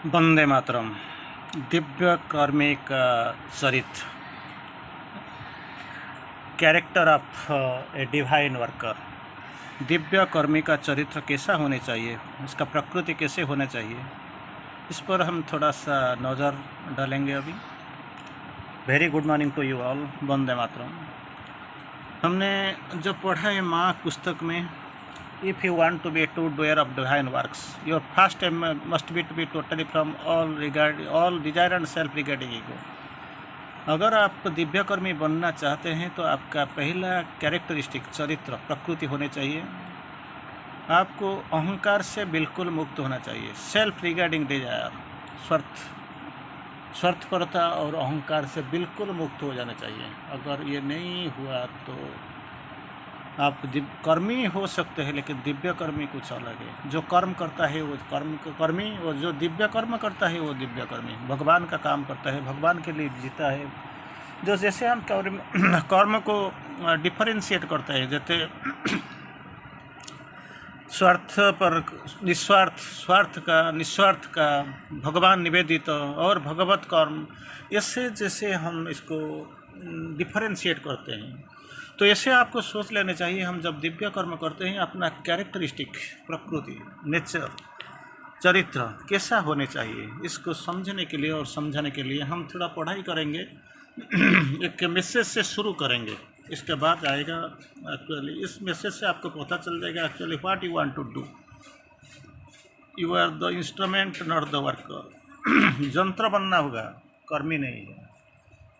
वंदे मातरम। दिव्य कर्मी का चरित्र, character of a divine worker. Divya कर्मी का चरित्र कैसा होना चाहिए, उसका प्रकृति कैसे होना चाहिए, इस पर हम थोड़ा सा नज़र डालेंगे अभी। Very good morning to you all. वंदे मातरम। हमने जो पढ़ा है माँ पुस्तक में, if you want to be a true doer of divine works, your first aim must be to be totally from all desire and self regarding ego। अगर आप दिव्यकर्मी बनना चाहते हैं तो आपका पहला कैरेक्टरिस्टिक चरित्र प्रकृति होने चाहिए। आपको अहंकार से बिल्कुल मुक्त होना चाहिए। सेल्फ रिगार्डिंग डिजायर, स्वार्थपरता और अहंकार से बिल्कुल मुक्त हो जाना चाहिए। अगर ये नहीं हुआ तो आप कर्मी हो सकते हैं, लेकिन दिव्य कर्मी कुछ अलग है। जो कर्म करता है वो कर्मी, और जो दिव्य कर्म करता है वो दिव्य कर्मी, भगवान का काम करता है, भगवान के लिए जीता है। जो जैसे हम कर्म को डिफरेंशिएट करते हैं, जैसे निस्वार्थ का भगवान निवेदित और भगवत कर्म, ऐसे जैसे हम इसको डिफरेंशिएट करते हैं, तो ऐसे आपको सोच लेना चाहिए। हम जब दिव्य कर्म करते हैं, अपना कैरेक्टरिस्टिक प्रकृति, नेचर, चरित्र कैसा होने चाहिए, इसको समझने के लिए और समझाने के लिए हम थोड़ा पढ़ाई करेंगे। एक मैसेज से शुरू करेंगे, इसके बाद आएगा एक्चुअली इस मैसेज से आपको पता चल जाएगा actually what you want to do. You are the instrument not the worker. यंत्र बनना होगा, कर्मी नहीं है।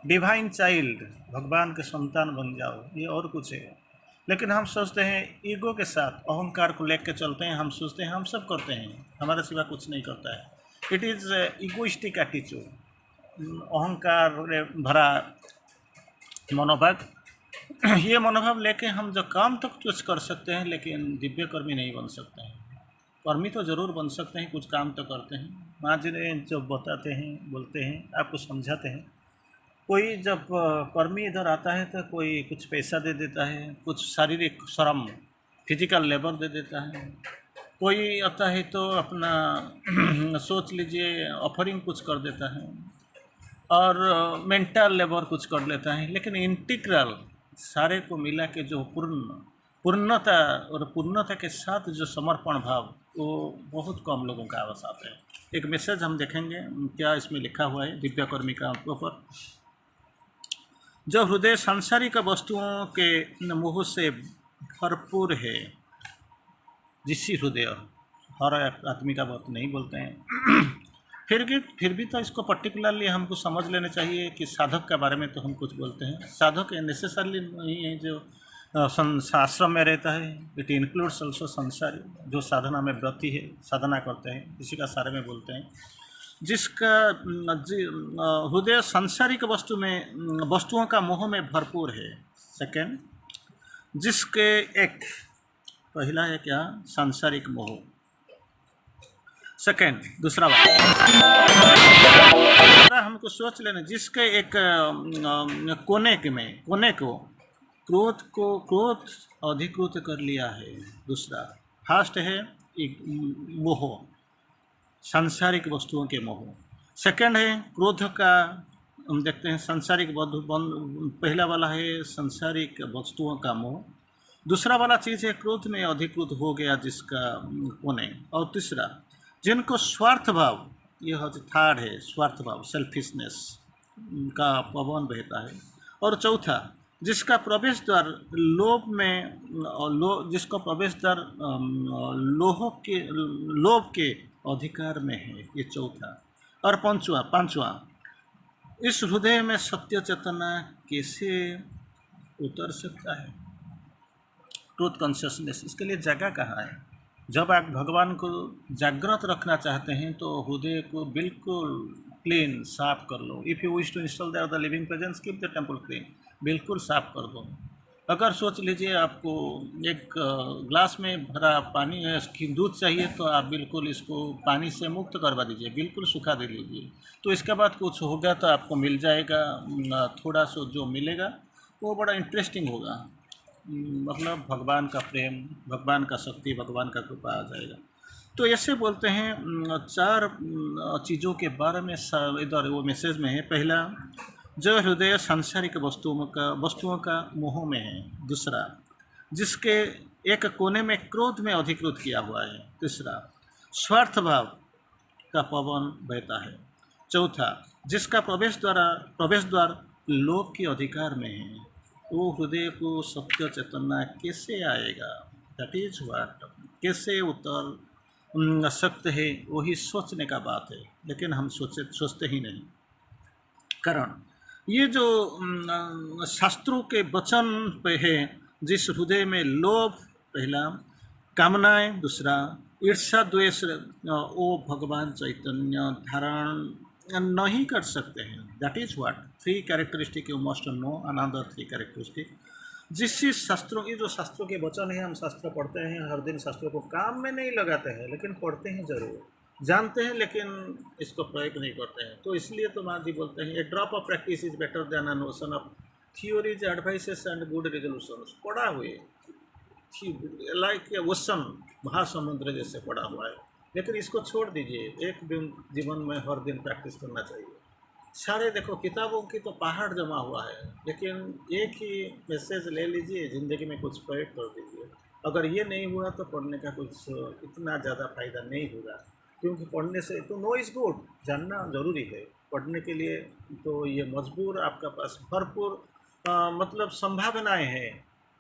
डिवाइन चाइल्ड, भगवान के संतान बन जाओ, ये और कुछ है। लेकिन हम सोचते हैं ईगो के साथ, अहंकार को लेकर चलते हैं। हम सोचते हैं हम सब करते हैं, हमारे सिवा कुछ नहीं करता है। इट इज़ ईगोइस्टिक एटीट्यूड, अहंकार भरा मनोभाव। ये मनोभाव लेके हम जो काम तक कुछ कर सकते हैं, लेकिन दिव्य कर्मी नहीं बन सकते हैं। कर्मी तो ज़रूर बन सकते हैं, कुछ काम तो करते हैं। माँ जी ने जो बताते हैं, बोलते हैं, आपको समझाते हैं। कोई जब कर्मी इधर आता है तो कोई कुछ पैसा दे देता है, कुछ शारीरिक श्रम, फिजिकल लेबर दे देता है। कोई आता है तो अपना सोच लीजिए ऑफरिंग कुछ कर देता है, और मेंटल लेबर कुछ कर लेता है। लेकिन इंटीग्रल सारे को मिला के जो पूर्णता के साथ जो समर्पण भाव, वो बहुत कम लोगों का आवास आता है। एक मैसेज हम देखेंगे क्या इसमें लिखा हुआ है दिव्य कर्मी का ऊपर। जो हृदय सांसारिक वस्तुओं के मोह से भरपूर है, जिसी हृदय, हर आदमी का बात नहीं बोलते हैं, फिर भी तो इसको पर्टिकुलरली हमको समझ लेना चाहिए कि साधक के बारे में तो हम कुछ बोलते हैं। साधक नेसेसरली नहीं है जो आश्रम में रहता है, इट इंक्लूड्स ऑल्सो संसारी, जो साधना में व्रती है, साधना करते हैं, इसी का सारे में बोलते हैं। जिसका हृदय सांसारिक वस्तुओं का मोह में भरपूर है। सेकंड, जिसके एक, पहला है क्या, सांसारिक मोह। सेकंड, दूसरा वाला हमको सोच लेना, जिसके एक कोने को क्रोध अधिकृत कर लिया है। दूसरा, फर्स्ट है मोह, सांसारिक वस्तुओं के मोह। सेकंड है क्रोध का, हम देखते हैं सांसारिक, पहला वाला है सांसारिक वस्तुओं का मोह। दूसरा वाला चीज़ है क्रोध में अधिकृत हो गया जिसका कोने। और तीसरा, जिनको स्वार्थ भाव, यह थर्ड है, स्वार्थ भाव, सेल्फिशनेस का पवन बहता है। और चौथा, जिसका प्रवेश द्वार जिसका प्रवेश द्वार लोभ के अधिकार में है, ये चौथा। और पांचवा, इस हृदय में सत्य चेतना कैसे उतर सकता है, ट्रूथ कॉन्शियसनेस, इसके लिए जगह कहाँ है। जब आप भगवान को जागृत रखना चाहते हैं तो हृदय को बिल्कुल क्लीन, साफ कर लो। If you wish to install there the living presence, keep the temple clean, बिल्कुल साफ कर दो। अगर सोच लीजिए आपको एक ग्लास में भरा पानी दूध चाहिए, तो आप बिल्कुल इसको पानी से मुक्त करवा दीजिए, बिल्कुल सुखा दे लीजिए। तो इसके बाद कुछ होगा तो आपको मिल जाएगा, थोड़ा सा जो मिलेगा वो बड़ा इंटरेस्टिंग होगा। मतलब भगवान का प्रेम, भगवान का शक्ति, भगवान का कृपा आ जाएगा। तो ऐसे बोलते हैं चार चीज़ों के बारे में इधर वो मैसेज में है। पहला, जो हृदय सांसारिक वस्तुओं का मोह में है। दूसरा, जिसके एक कोने में क्रोध में अधिकृत किया हुआ है। तीसरा, स्वार्थ भाव का पवन बहता है। चौथा, जिसका प्रवेश द्वार लोभ के अधिकार में है। वो हृदय को सत्य चेतना कैसे आएगा, दैट इज वाट, कैसे उतर सकते हैं, वही सोचने का बात है। लेकिन हम सोचते ही नहीं। कारण ये जो शास्त्रों के वचन पे है, जिस हृदय में लोभ पहला, कामनाएं दूसरा, ईर्षा द्वेष वो भगवान चैतन्य धारण नहीं कर सकते हैं। That is what three characteristic you must know, another three characteristic. जिस शास्त्रों की जो शास्त्रों के वचन है, हम शास्त्र पढ़ते हैं हर दिन, शास्त्रों को काम में नहीं लगाते हैं, लेकिन पढ़ते हैं जरूर, जानते हैं लेकिन इसको प्रयोग नहीं करते हैं। तो इसलिए तो महाराज जी बोलते हैं, a drop of practice is better than an ocean of theories advices and good resolution. पढ़ा हुए लाइक ओशन, महासमुद्र जैसे पड़ा हुआ है, लेकिन इसको छोड़ दीजिए। एक दिन जीवन में हर दिन प्रैक्टिस करना चाहिए। सारे देखो किताबों की तो पहाड़ जमा हुआ है, लेकिन एक ही मैसेज ले लीजिए, ज़िंदगी में कुछ प्रयोग कर दीजिए। अगर ये नहीं हुआ तो पढ़ने का कुछ इतना ज़्यादा फायदा नहीं होगा, क्योंकि पढ़ने से तो नो इज़ गुड, जानना ज़रूरी है। पढ़ने के लिए तो ये मजबूर आपका पास भरपूर मतलब संभावनाएं हैं,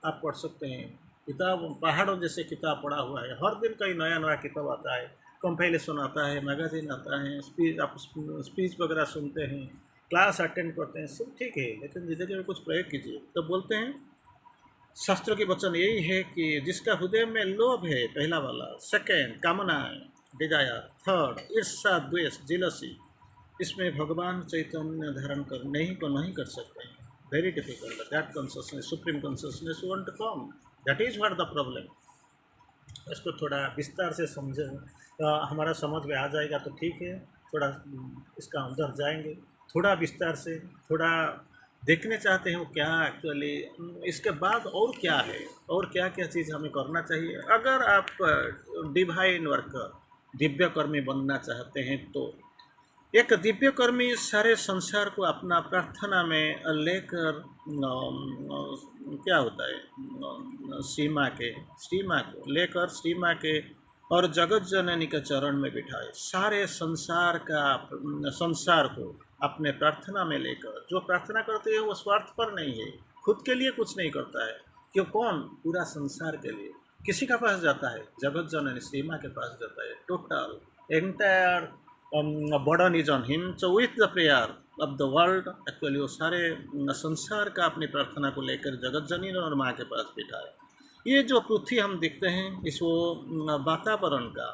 आप पढ़ सकते हैं। किताब पहाड़ों जैसे किताब पढ़ा हुआ है, हर दिन कई नया नया किताब आता है, कंपाइलेशन आता है, मैगजीन आता है, स्पीच वगैरह सुनते हैं, क्लास अटेंड करते हैं, सब ठीक है, लेकिन ज़िंदगी में कुछ प्रयोग कीजिए। तो बोलते हैं शास्त्रों के वचन यही है कि जिसका हृदय में लोभ है, पहला वाला, सेकेंड कामनाएं डिजायर, थर्ड ईर्षा द्वेष जेलसी, इसमें भगवान चैतन्य धारण नहीं कर सकते हैं। Very difficult that consciousness, supreme consciousness want come, that is what the problem. इसको थोड़ा विस्तार से समझे, हमारा समझ में आ जाएगा तो ठीक है। थोड़ा इसका अंदर जाएंगे, थोड़ा विस्तार से, थोड़ा देखने चाहते हैं वो क्या एक्चुअली, इसके बाद और क्या है, और क्या क्या चीज़ हमें करना चाहिए। अगर आप डिवाइन वर्कर, दिव्य कर्मी बनना चाहते हैं, तो एक दिव्य कर्मी सारे संसार को अपना प्रार्थना में लेकर क्या होता है, सीमा को लेकर सीमा के और जगत जननी के चरण में बिठाए। सारे संसार को अपने प्रार्थना में लेकर, जो प्रार्थना करते हैं वो स्वार्थ पर नहीं है, खुद के लिए कुछ नहीं करता है। क्यों? कौन? पूरा संसार के लिए। किसी का पास जाता है? जगत जननी सीमा के पास जाता है। Total entire burden is on him, so with the prayer of the world, actually वो सारे संसार का अपनी प्रार्थना को लेकर जगत जननी और माँ के पास बिठाए। ये जो पृथ्वी हम देखते हैं, इस वो वातावरण का,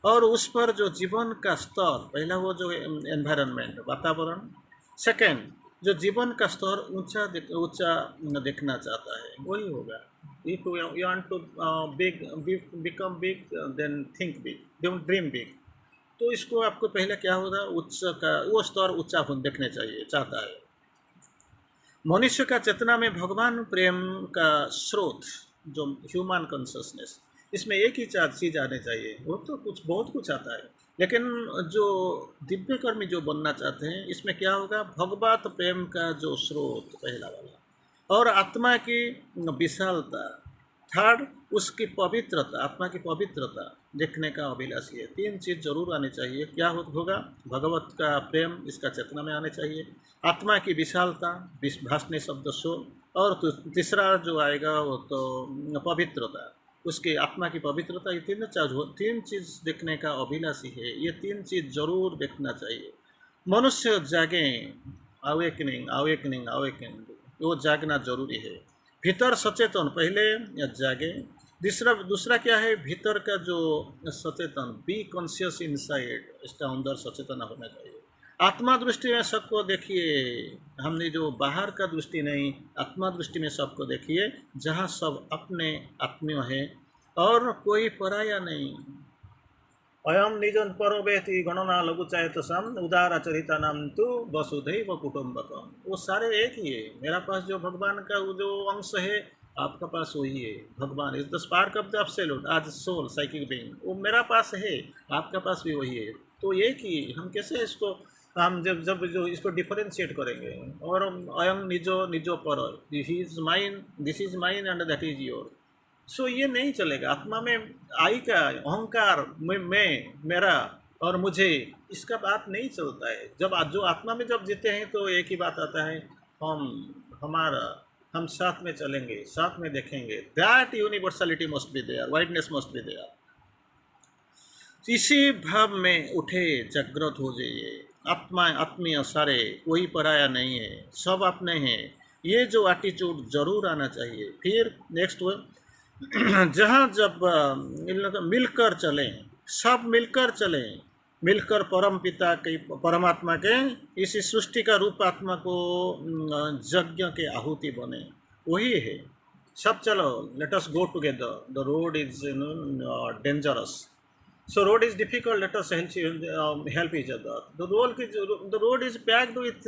और उस पर जो जीवन का स्तर, पहला वो जो एनवायरनमेंट वातावरण, सेकंड जो जीवन का स्तर ऊंचा देखना चाहता है, वही होगा। If you want to become big, then think big, don't dream big. तो इसको आपको पहले क्या होगा, उच्च का वो स्तर ऊंचा देखने चाहिए चाहता है। मनुष्य का चेतना में भगवान प्रेम का स्रोत, जो ह्यूमन कॉन्शियसनेस, इसमें एक ही चीज़ आने चाहिए। वो तो बहुत कुछ आता है, लेकिन जो दिव्य कर्मी जो बनना चाहते हैं, इसमें क्या होगा, भगवत प्रेम का जो स्रोत पहला वाला, और आत्मा की विशालता, थर्ड उसकी पवित्रता, आत्मा की पवित्रता देखने का अभिलाषी है। तीन चीज़ जरूर आनी चाहिए। क्या होगा? भगवत का प्रेम इसका चेतना में आने चाहिए, आत्मा की विशालता, भाषणी शब्द सो, और तीसरा जो आएगा वो तो पवित्रता, उसकी आत्मा की पवित्रता। ये तीन चीज़ देखने का अभिलाषी है। ये तीन चीज़ जरूर देखना चाहिए। मनुष्य जागें, अवेकनिंग, वो जागना जरूरी है। भीतर सचेतन पहले जागे। दूसरा क्या है, भीतर का जो सचेतन, बी कॉन्शियस इनसाइड, इसका अंदर सचेतन होना चाहिए। आत्मा दृष्टि में सबको देखिए, हमने जो बाहर का दृष्टि नहीं, आत्मा दृष्टि में सबको देखिए, जहाँ सब अपने आत्मीय है और कोई पराया नहीं। अयम निजन परो व्यक्ति गणना लघु चायतसम उदार चरिता नाम तो वसुधैव कुटुम्बकम। वो सारे एक ही है। मेरा पास जो भगवान का वो जो अंश है, आपका पास वही है। भगवान is the spark of the absolute आज सोल साइकिक बीइंग, वो मेरा पास है, आपका पास भी वही है। तो ये कि हम कैसे इसको, हम जब जब जो इसको डिफरेंशिएट करेंगे, और अयं निजो निजो पर, this is mine and that is your. So ये नहीं चलेगा। आत्मा में आई का अहंकार, मैं मेरा और मुझे, इसका बात नहीं चलता है। जब जो आत्मा में जब जीते हैं तो एक ही बात आता है, हम हमारा, हम साथ में चलेंगे, साथ में देखेंगे। That universality must be there, wideness must be there. इसी भाव में उठे, जागृत हो जाइए। आत्मा आत्मीय सारे, कोई पराया नहीं है, सब अपने हैं। ये जो एटीट्यूड जरूर आना चाहिए। फिर नेक्स्ट जहाँ जब मिलकर चलें, सब मिलकर चलें, मिलकर परम पिता के, परमात्मा के इस सृष्टि का रूप आत्मा को यज्ञ के आहुति बने, वही है। सब चलो, let us go together. The road is dangerous, so road is difficult, let us help each other. The road is packed with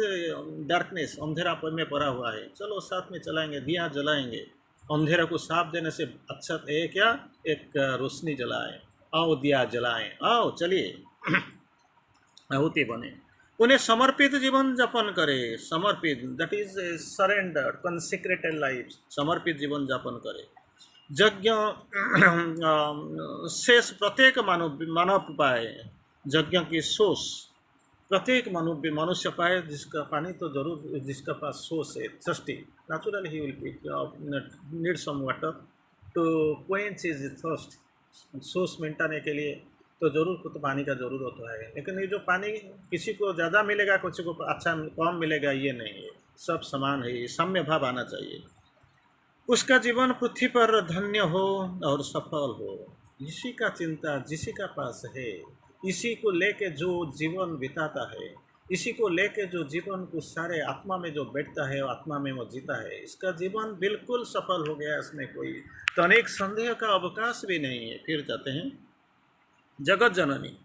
darkness, अंधेरा में भरा हुआ है। चलो साथ में चलाएंगे, दिया जलाएंगे। अंधेरा को साफ देने से अच्छा है क्या, एक रोशनी जलाएं। आओ दिया जलाएं, आओ चलिए आहुति बने। उन्हें समर्पित जीवन यापन करे, समर्पित, दैट इज सरेंडर, कंसेक्रेटेड लाइफ, समर्पित जीवन यापन करे। यज्ञ शेष प्रत्येक मानव पाए, यज्ञ की सोच प्रत्येक मनुष्य पाए, जिसका पानी तो जरूर, जिसका पास सोर्स है, thirsty, naturally he will need some water to quench his thirst. Source मिटाने के लिए तो जरूर तो पानी का जरूरत होता है। लेकिन ये जो पानी किसी को ज़्यादा मिलेगा, किसी को अच्छा कम मिलेगा, ये नहीं है, सब समान है। साम्य भाव आना चाहिए। उसका जीवन पृथ्वी पर धन्य हो और सफल हो, इसी का चिंता जिसी का पास है, इसी को लेके जो जीवन बिताता है, इसी को लेके जो जीवन को सारे आत्मा में जो बैठता है, आत्मा में वो जीता है, इसका जीवन बिल्कुल सफल हो गया। इसमें कोई तनिक संदेह का अवकाश भी नहीं है। फिर जाते हैं जगत जननी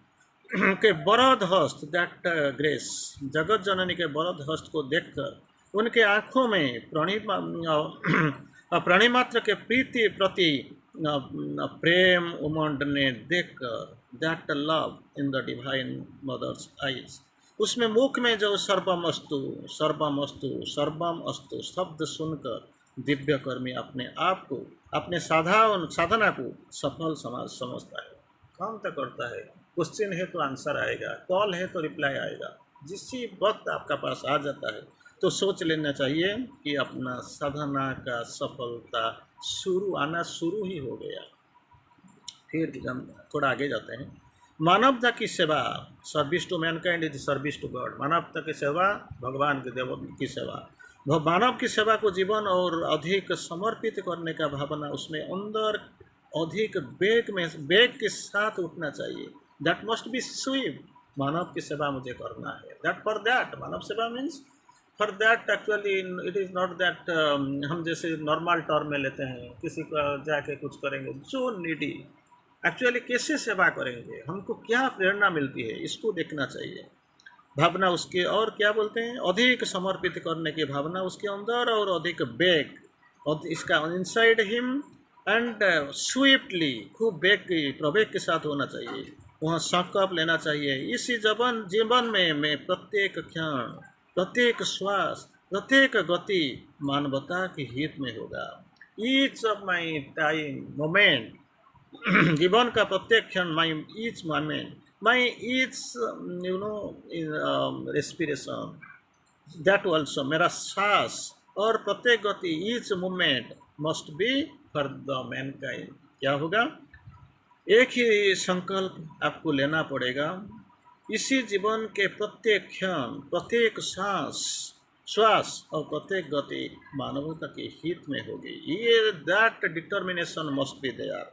के बरद हस्त, दैट ग्रेस, जगत जननी के बरद हस्त को देखकर उनके आँखों में प्राणिमात्र के प्रीति प्रति प्रेम उमंडने देखकर, that love in the divine mother's eyes, उसमें मुख में जो सर्वमस्तु सर्वमस्तु सर्वम अस्तु शब्द सुनकर दिव्यकर्मी अपने आप को, अपने साधना को सफल समाज समझता है। काम तो करता है, क्वेश्चन है तो आंसर आएगा, कॉल है तो रिप्लाई आएगा। जिसी वक्त आपका पास आ जाता है तो सोच लेना चाहिए कि अपना साधना का सफलता शुरू ही हो गया। फिर हम थोड़ा आगे जाते हैं। मानवता की सेवा, service to mankind is service to God. मानवता की सेवा भगवान के देव की सेवा, मानव की सेवा को जीवन और अधिक समर्पित करने का भावना उसमें अंदर अधिक वेग के साथ उठना चाहिए। That must be swift. मानव की सेवा मुझे करना है, दैट फॉर दैट मानव सेवा means for that. Actually it is not that हम जैसे नॉर्मल टर्म में लेते हैं, किसी का जाके कुछ करेंगे, जो नीडी एक्चुअली कैसे सेवा करेंगे, हमको क्या प्रेरणा मिलती है, इसको देखना चाहिए। भावना उसके, और क्या बोलते हैं, अधिक समर्पित करने की भावना उसके अंदर और अधिक बेग, और इसका इनसाइड हिम एंड स्विफ्टली, खूब बेग की प्रवेग के साथ होना चाहिए। वहाँ संकल्प लेना चाहिए, इसी जीवन में मैं प्रत्येक क्षण, प्रत्येक श्वास, प्रत्येक गति मानवता के हित में होगा। Each of my time moment, जीवन का प्रत्येक क्षण, my each moment, my each respiration, that also, मेरा सांस और प्रत्येक गति, each movement must be for the mankind. क्या होगा, एक ही संकल्प आपको लेना पड़ेगा। इसी जीवन के प्रत्येक क्षण, प्रत्येक श्वास और प्रत्येक गति मानवता के हित में होगी। ये that determination must be there.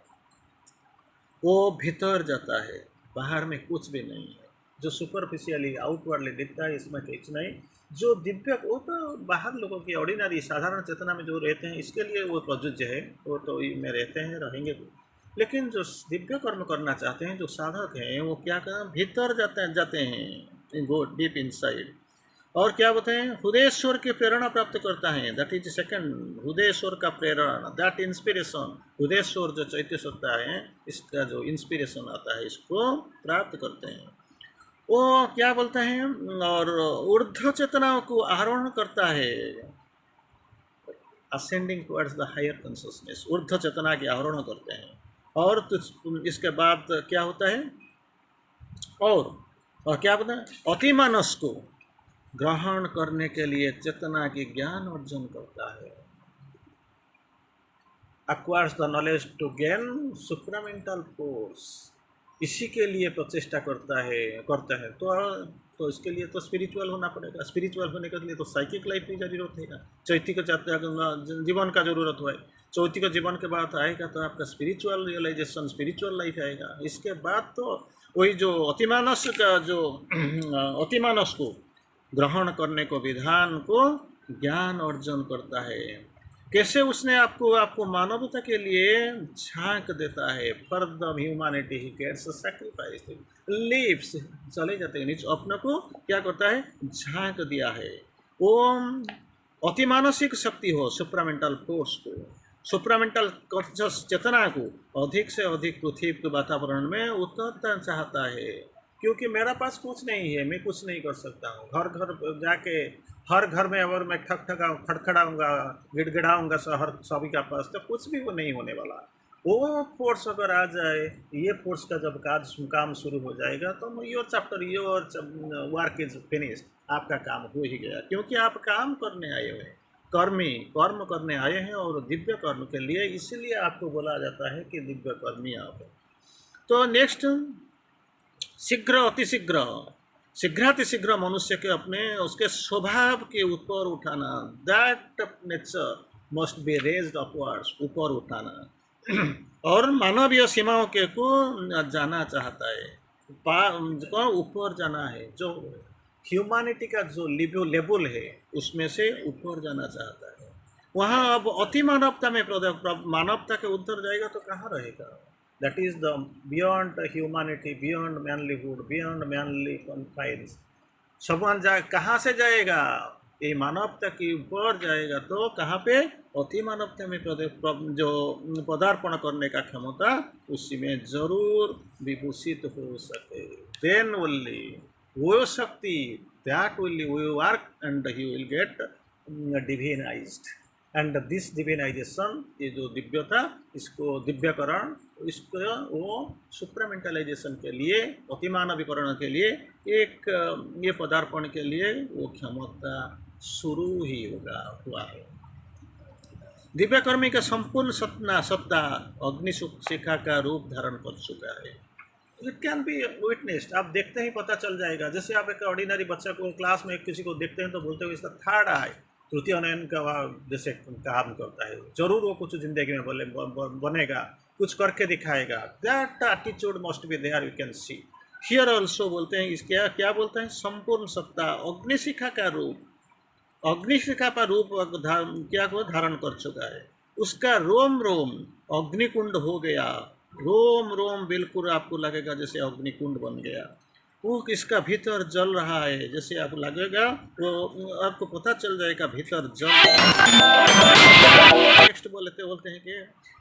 वो भीतर जाता है, बाहर में कुछ भी नहीं है। जो सुपरफिशियली आउटवर्डली दिखता है, इसमें कुछ नहीं। जो दिव्य, वो तो बाहर लोगों की ऑर्डिनरी साधारण चेतना में जो रहते हैं, इसके लिए वो प्रযোज्य है, वो तो में रहते हैं, रहेंगे। लेकिन जो दिव्य कर्म करना चाहते हैं, जो साधक हैं, वो क्या करें, भीतर जाते हैं, गो डीप इनसाइड। और क्या बोलते हैं, हृदयेश्वर की प्रेरणा प्राप्त करता है, दैट इज सेकंड, हृदयेश्वर का प्रेरणा, दैट इंस्पिरेशन, हृदयेश्वर जो चैत्य सत्ता है इसका जो इंस्पिरेशन आता है इसको प्राप्त करते हैं। वो क्या बोलते हैं, और ऊर्ध्व चेतनाओं को आरोहण करता है, ascending towards the higher consciousness, ऊर्ध्व चेतना के आरोहण करते हैं। और तो इसके बाद क्या होता है, और क्या बोलते हैं, अतिमानस को ग्रहण करने के लिए चेतना के ज्ञान अर्जन करता है, acquires the knowledge to gain supramental force, इसी के लिए प्रचेष्टा करता है। तो इसके लिए तो स्पिरिचुअल होना पड़ेगा, स्पिरिचुअल होने के लिए तो साइकिक लाइफ की जरूरत है, चैतिक जीवन का जरूरत है। चौतिक जीवन के बाद आएगा तो आपका स्पिरिचुअल रियलाइजेशन, स्पिरिचुअल लाइफ आएगा। इसके बाद तो वही जो अतिमानस का जो अतिमानस को ग्रहण करने को विधान को ज्ञान अर्जन करता है। कैसे उसने आपको मानवता के लिए झांक देता है, for the humanity he gets sacrifice, lives, चले जाते हैं नीचे, अपने को क्या करता है, झांक दिया है। वो अतिमानसिक शक्ति हो, सुप्रामेंटल फोर्स को, सुप्रामेंटल कॉन्शियस चेतना को अधिक से अधिक पृथ्वी के वातावरण में उतरना चाहता है, क्योंकि मेरा पास कुछ नहीं है, मैं कुछ नहीं कर सकता हूँ। घर घर जाके हर घर में अगर मैं खड़खड़ाऊँगा, गिड़गिड़ाऊँगा शहर सभी का पास, तो कुछ भी वो नहीं होने वाला। वो फोर्स अगर आ जाए, ये फोर्स का जब काम शुरू हो जाएगा तो your chapter, your work is finish, आपका काम हो ही गया, क्योंकि आप काम करने आए हुए हैं, कर्म करने आए हैं, और दिव्य कर्म के लिए, इसीलिए आपको बोला जाता है कि दिव्य कर्मी आप हैं। तो नेक्स्ट, शीघ्रातिशीघ्र मनुष्य के अपने उसके स्वभाव के ऊपर उठाना, that nature must be raised upwards, ऊपर उठाना। और मानवीय सीमाओं के को जाना चाहता है, ऊपर जाना है, जो ह्यूमैनिटी का जो लेवल है उसमें से ऊपर जाना चाहता है। वहाँ अब अति मानवता में मानवता के उतर जाएगा तो कहाँ रहेगा, that is the beyond humanity, beyond manlyhood, beyond manly confines, समान कहाँ से जाएगा, ये मानवता के ऊपर जाएगा तो कहाँ पे, अति मानवता में जो पदार्पण करने का क्षमता उसी में जरूर विभूषित हो सके, then only वो शक्ति, that only will work and he will get divinized, and this divinisation, ये जो दिव्यता, इसको दिव्यकरण, इसको वो सुप्रामेंटलाइजेशन के लिए, अतिमानवीकरण के लिए, एक ये पदार्पण के लिए वो क्षमता शुरू ही हुआ है। दिव्यकर्मी का संपूर्ण सत्ता अग्निशिखा का रूप धारण कर चुका है। इट कैन बी विटनेस्ड, आप देखते ही पता चल जाएगा। जैसे आप एक ऑर्डिनरी बच्चा को क्लास में किसी को देखते हैं तो बोलते हो इसका थर्ड आई, तृतीय नयन का जैसे काम करता है, जरूर वो कुछ जिंदगी में बनेगा, कुछ करके दिखाएगा। That attitude must be there, you can see here also. बोलते हैं इसके क्या बोलते हैं, संपूर्ण सत्ता अग्निशिखा का रूप, अग्निशिखा का रूप क्या को धारण कर चुका है। उसका रोम रोम अग्निकुंड हो गया, रोम रोम बिल्कुल आपको लगेगा जैसे अग्निकुंड बन गया। वो इसका भीतर जल रहा है, जैसे आपको लगेगा वो आपको पता चल जाएगा भीतर जल। नेक्स्ट बोलते हैं कि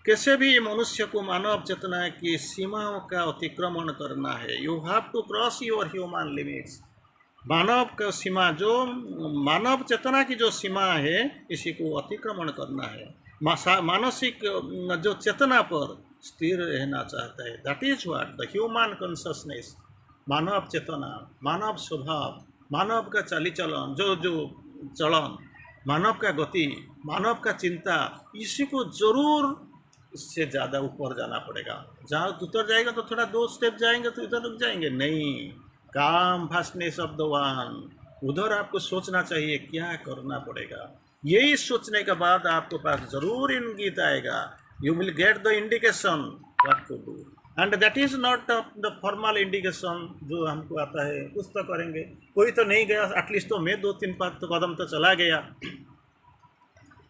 कैसे भी मनुष्य को मानव चेतना की सीमाओं का अतिक्रमण करना है। You have to cross your human limits. मानव का सीमा, जो मानव चेतना की जो सीमा है, इसी को अतिक्रमण करना है। मानसिक जो चेतना पर स्थिर रहना चाहता है, that is what the human consciousness. मानव चेतना, मानव स्वभाव, मानव का चाली चलन, जो चलन, मानव का गति, मानव का चिंता, इसी को जरूर इससे ज़्यादा ऊपर जाना पड़ेगा। जहाँ उतर जाएगा तो थोड़ा 2 स्टेप जाएंगे तो इधर रुक जाएंगे, नहीं। काम फास्टनेस ऑफ द वन, उधर आपको सोचना चाहिए क्या करना पड़ेगा। यही सोचने के बाद आपके पास जरूर इंगित आएगा, you will get the indication what to do, and that is not the formal indication जो हमको आता है। कुछ तो करेंगे, कोई तो नहीं गया, एटलीस्ट तो मैं 2-3 कदम तो चला गया,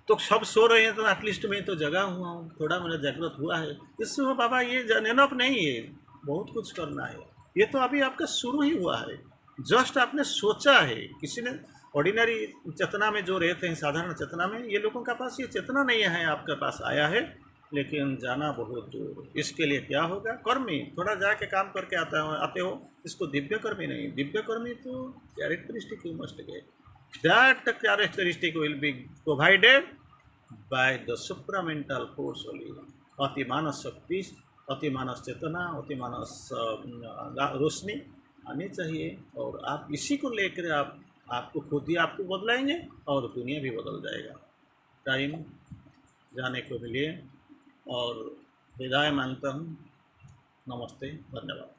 तो सब सो रहे हैं तो एटलीस्ट मैं तो जगा हुआ हूँ, थोड़ा मुझे जागृत हुआ है। इससे बाबा ये एनफ नहीं है, बहुत कुछ करना है। ये तो अभी आपका शुरू ही हुआ है, जस्ट आपने सोचा है, किसी ने ऑर्डिनरी चेतना में जो रहते हैं, साधारण चेतना में, ये लोगों के पास ये चेतना नहीं है, आपके पास आया है, लेकिन जाना बहुत दूर। इसके लिए क्या होगा? कर्मी, थोड़ा जाके काम करके आते हो, इसको दिव्य कर्मी नहीं। दिव्य कर्मी तो characteristic you must get, that characteristic will be provided by the supramental force only. अतिमानस शक्ति, अतिमानस चेतना, अतिमानस रोशनी आनी चाहिए, और आप इसी को लेकर आपको खुद ही आपको बदलाएंगे और दुनिया भी बदल जाएगा। टाइम जाने को मिलिए और विदाई मांगता हूँ। नमस्ते, धन्यवाद।